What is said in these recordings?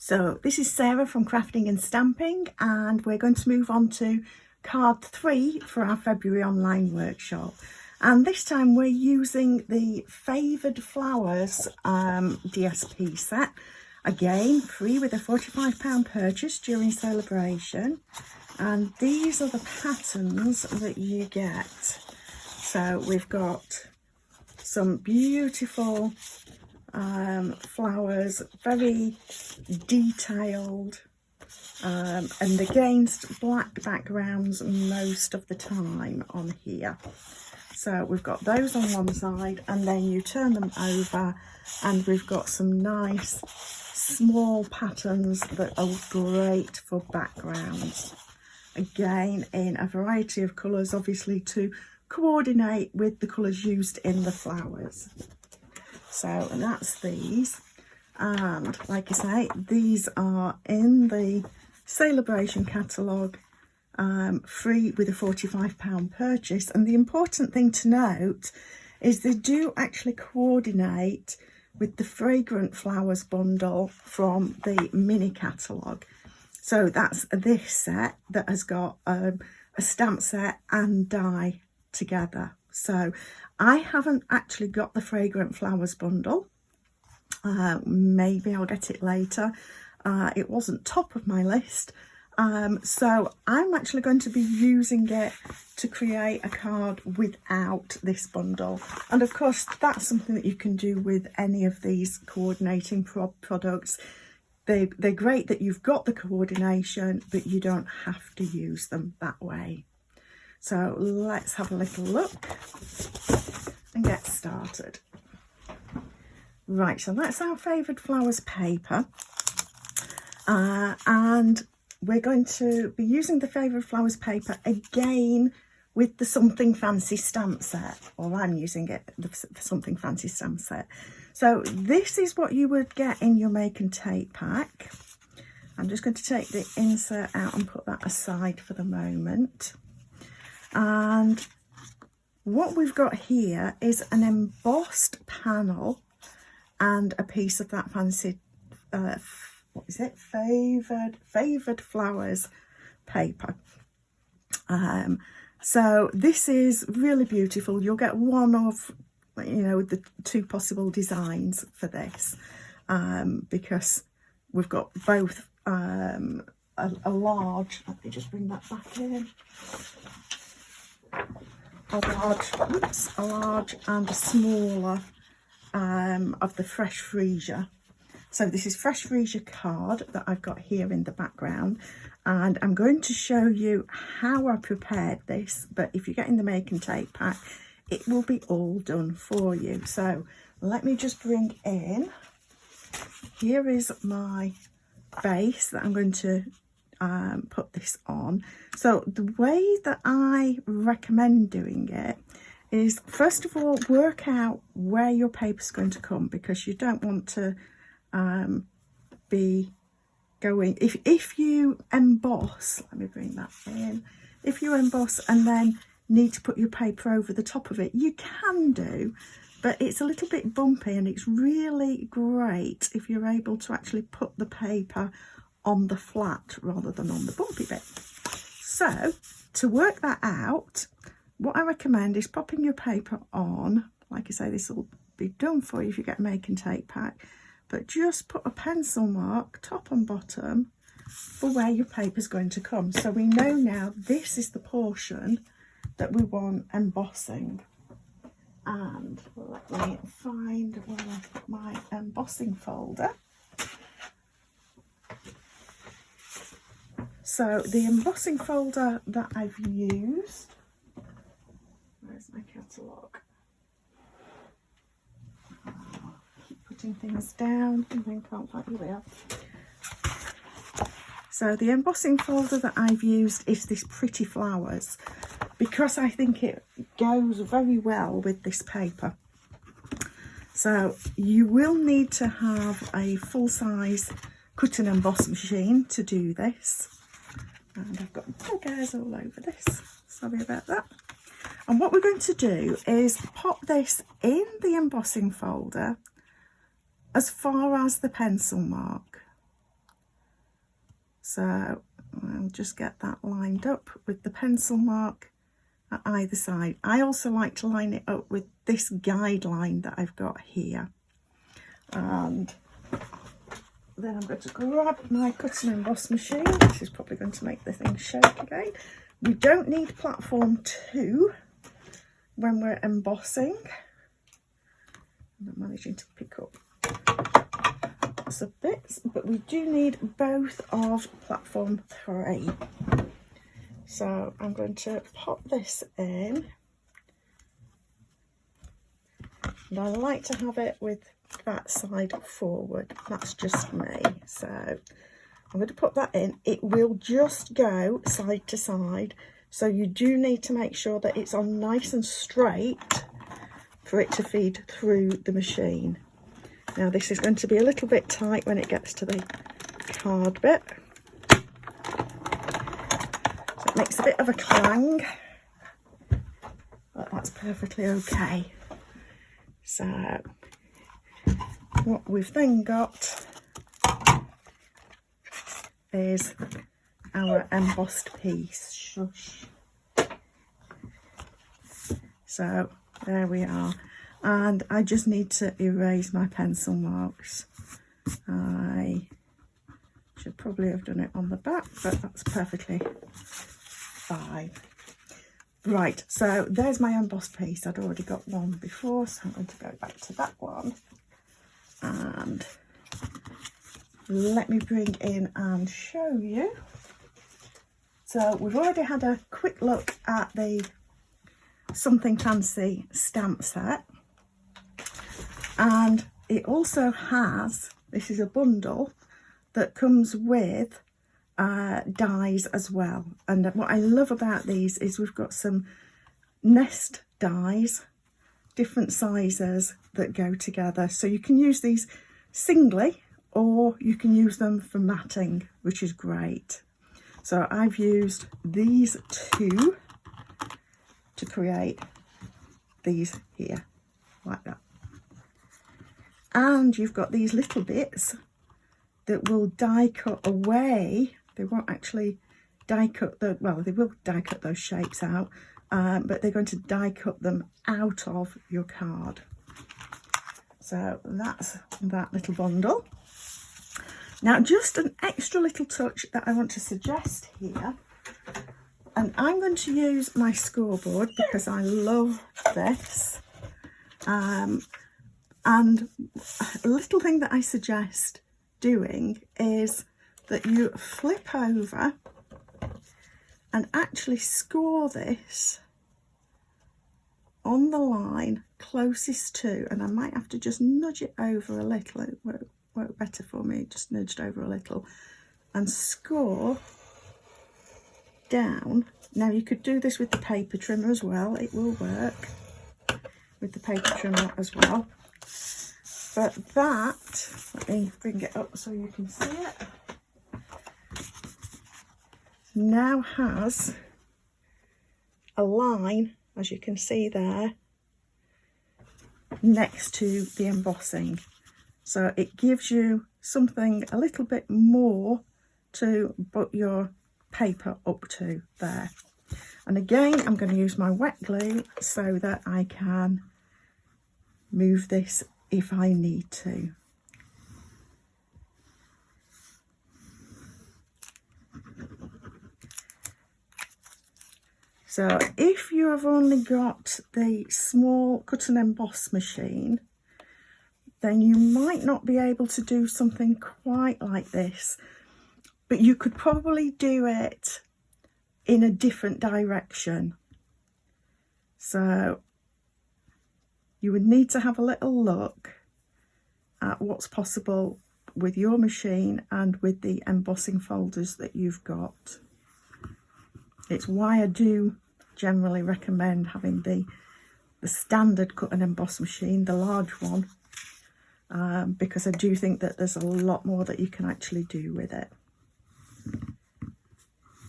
So this is Sarah from Crafting and Stamping, and we're going to move on to card 3 for our February online workshop. And this time we're using the Favored Flowers DSP set. Again, free with a £45 purchase during Sale-a-bration. And these are the patterns that you get. So we've got some beautiful flowers, very detailed, and against black backgrounds most of the time on here. So we've got those on one side, and then you turn them over and we've got some nice small patterns that are great for backgrounds, again in a variety of colours, obviously to coordinate with the colours used in the flowers. So that's these, and like I say, these are in the Sale-a-bration catalogue, free with a £45 purchase. And the important thing to note is they do actually coordinate with the Fragrant Flowers bundle from the mini catalogue. So that's this set that has got a stamp set and die together. So I haven't actually got the Fragrant Flowers bundle. Maybe I'll get it later. It wasn't top of my list. So I'm actually going to be using it to create a card without this bundle. And of course, that's something that you can do with any of these coordinating products. They're great that you've got the coordination, but you don't have to use them that way. So let's have a little look and get started. Right, so that's our Favored Flowers paper. And we're going to be using the Favored Flowers paper again with the Something Fancy stamp set, or I'm using it, the Something Fancy stamp set. So this is what you would get in your make and take pack. I'm just going to take the insert out and put that aside for the moment. And what we've got here is an embossed panel and a piece of that fancy, what is it? Favored Flowers paper. So this is really beautiful. You'll get one of, the 2 possible designs for this, because we've got both a large, let me just bring that back in, a large and a smaller of the Fresh Freesia. So this is Fresh Freesia card that I've got here in the background, and I'm going to show you how I prepared this, but if you're getting the make and take pack, it will be all done for you. So let me just bring in, here is my base that I'm going to put this on. So the way that I recommend doing it is, first of all, work out where your paper's going to come, because you don't want to be going, if you emboss, let me bring that in, if you emboss and then need to put your paper over the top of it, you can do, but it's a little bit bumpy, and it's really great if you're able to actually put the paper on the flat rather than on the bumpy bit. So to work that out, what I recommend is popping your paper on. Like I say, this will be done for you if you get a make and take pack, but just put a pencil mark top and bottom for where your paper's going to come. So we know now this is the portion that we want embossing. And let me find where I've got my embossing folder. So the embossing folder that I've used, where's my catalogue? Keep putting things down and then can't find, here we are. So the embossing folder that I've used is this Pretty Flowers, because I think it goes very well with this paper. So you will need to have a full-size cut and emboss machine to do this. And I've got bug hairs all over this, sorry about that. And what we're going to do is pop this in the embossing folder as far as the pencil mark. So I'll just get that lined up with the pencil mark at either side. I also like to line it up with this guideline that I've got here. And then I'm going to grab my cut and emboss machine. This is probably going to make the thing shake again. We don't need platform 2 when we're embossing. I'm not managing to pick up lots of bits, but we do need both of platform 3. So I'm going to pop this in. And I like to have it with that side forward. That's just me. So I'm going to put that in. It will just go side to side. So you do need to make sure that it's on nice and straight for it to feed through the machine. Now this is going to be a little bit tight when it gets to the card bit. So it makes a bit of a clang, but that's perfectly okay. So what we've then got is our embossed piece. Shush. So there we are, and I just need to erase my pencil marks. I should probably have done it on the back, but that's perfectly fine. Right, so there's my embossed piece. I'd already got one before, so I'm going to go back to that one. And let me bring in and show you. So we've already had a quick look at the Something Fancy stamp set, and it also has, this is a bundle that comes with dies as well. And what I love about these is we've got some nest dies, different sizes that go together, so you can use these singly or you can use them for matting, which is great. So I've used these 2 to create these here, like that. And you've got these little bits that will die cut away. They won't actually die cut the, well, they will die cut those shapes out, but they're going to die cut them out of your card. So that's that little bundle. Now, just an extra little touch that I want to suggest here, and I'm going to use my scoreboard because I love this. And a little thing that I suggest doing is that you flip over and actually score this on the line closest to, and I might have to just nudge it over a little. It work better for me, just nudged over a little, and score down. Now you could do this with the paper trimmer as well. It will work with the paper trimmer as well. But that, let me bring it up so you can see it, now has a line, as you can see there, next to the embossing. So it gives you something a little bit more to put your paper up to there. And again, I'm going to use my wet glue so that I can move this if I need to. So if you have only got the small cut and emboss machine, then you might not be able to do something quite like this, but you could probably do it in a different direction. So you would need to have a little look at what's possible with your machine and with the embossing folders that you've got. It's why I do generally recommend having the standard cut and emboss machine, the large one, because I do think that there's a lot more that you can actually do with it.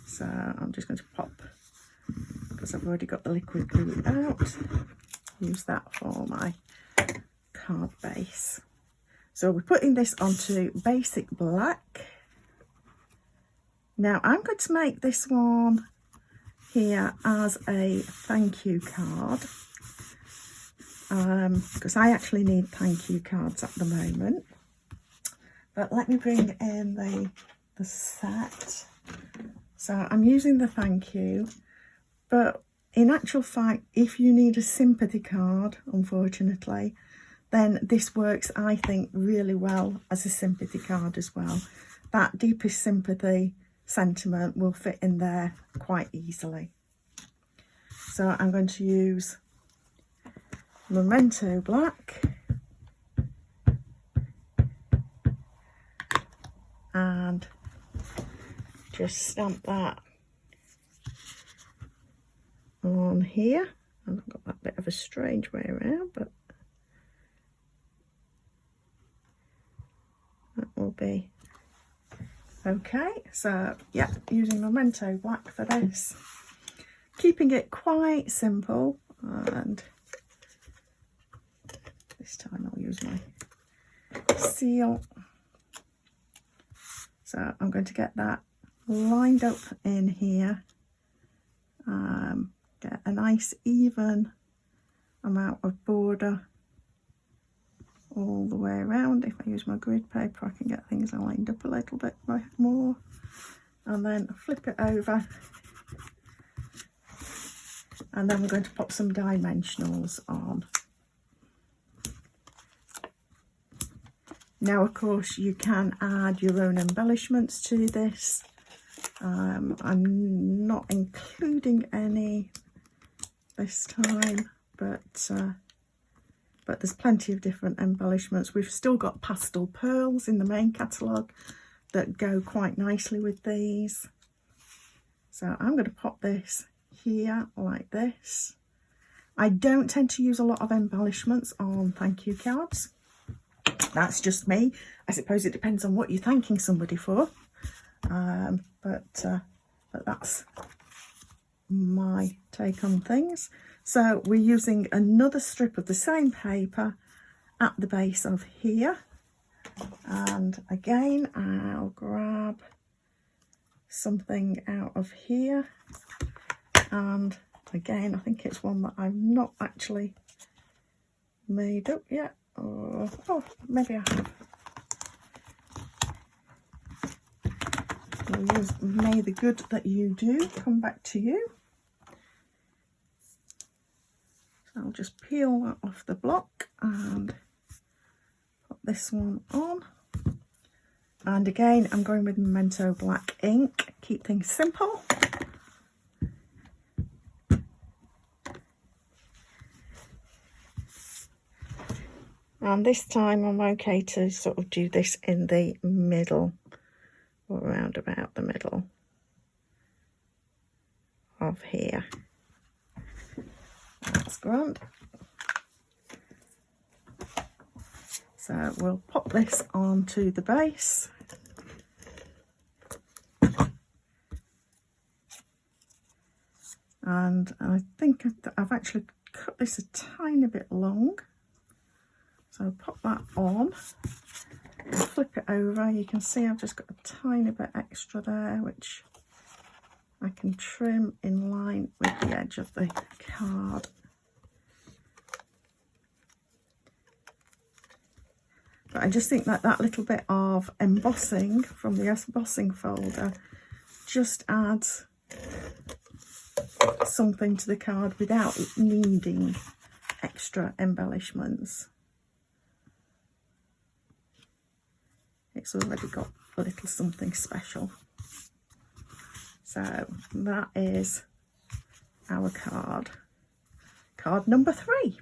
So I'm just going to pop, because I've already got the liquid glue out, use that for my card base. So we're putting this onto basic black, Now I'm going to make this one here as a thank you card, because I actually need thank you cards at the moment. But let me bring in the set. So I'm using the thank you, but in actual fact, if you need a sympathy card, unfortunately, then this works, I think, really well as a sympathy card as well. That deepest sympathy sentiment will fit in there quite easily. So I'm going to use Memento Black and just stamp that on here. And I've got that bit of a strange way around, but that will be okay. So yeah, using Memento Black for this, keeping it quite simple, and this time I'll use my seal. So I'm going to get that lined up in here, get a nice even amount of border all the way around. If I use my grid paper, I can get things lined up a little bit more, and then flip it over, and then we're going to pop some dimensionals on. Now, of course, you can add your own embellishments to this. I'm not including any this time, but there's plenty of different embellishments. We've still got pastel pearls in the main catalogue that go quite nicely with these. So I'm going to pop this here like this. I don't tend to use a lot of embellishments on thank you cards. That's just me. I suppose it depends on what you're thanking somebody for. But that's my take on things. So we're using another strip of the same paper at the base of here, and again I'll grab something out of here, and again I think it's one that I've not actually made up yet, or oh, maybe I have. We'll use May the Good That You Do Come Back to You. So I'll just peel that off the block and put this one on. And again, I'm going with Memento Black ink. Keep things simple. And this time I'm okay to sort of do this in the middle, or around about the middle of here. That's grand. So we'll pop this onto the base. And I think I've actually cut this a tiny bit long. So I'll pop that on and flip it over. You can see I've just got a tiny bit extra there, which I can trim in line with the edge of the card. But I just think that that little bit of embossing from the embossing folder just adds something to the card without needing extra embellishments. It's already got a little something special. So that is our card. Card number 3.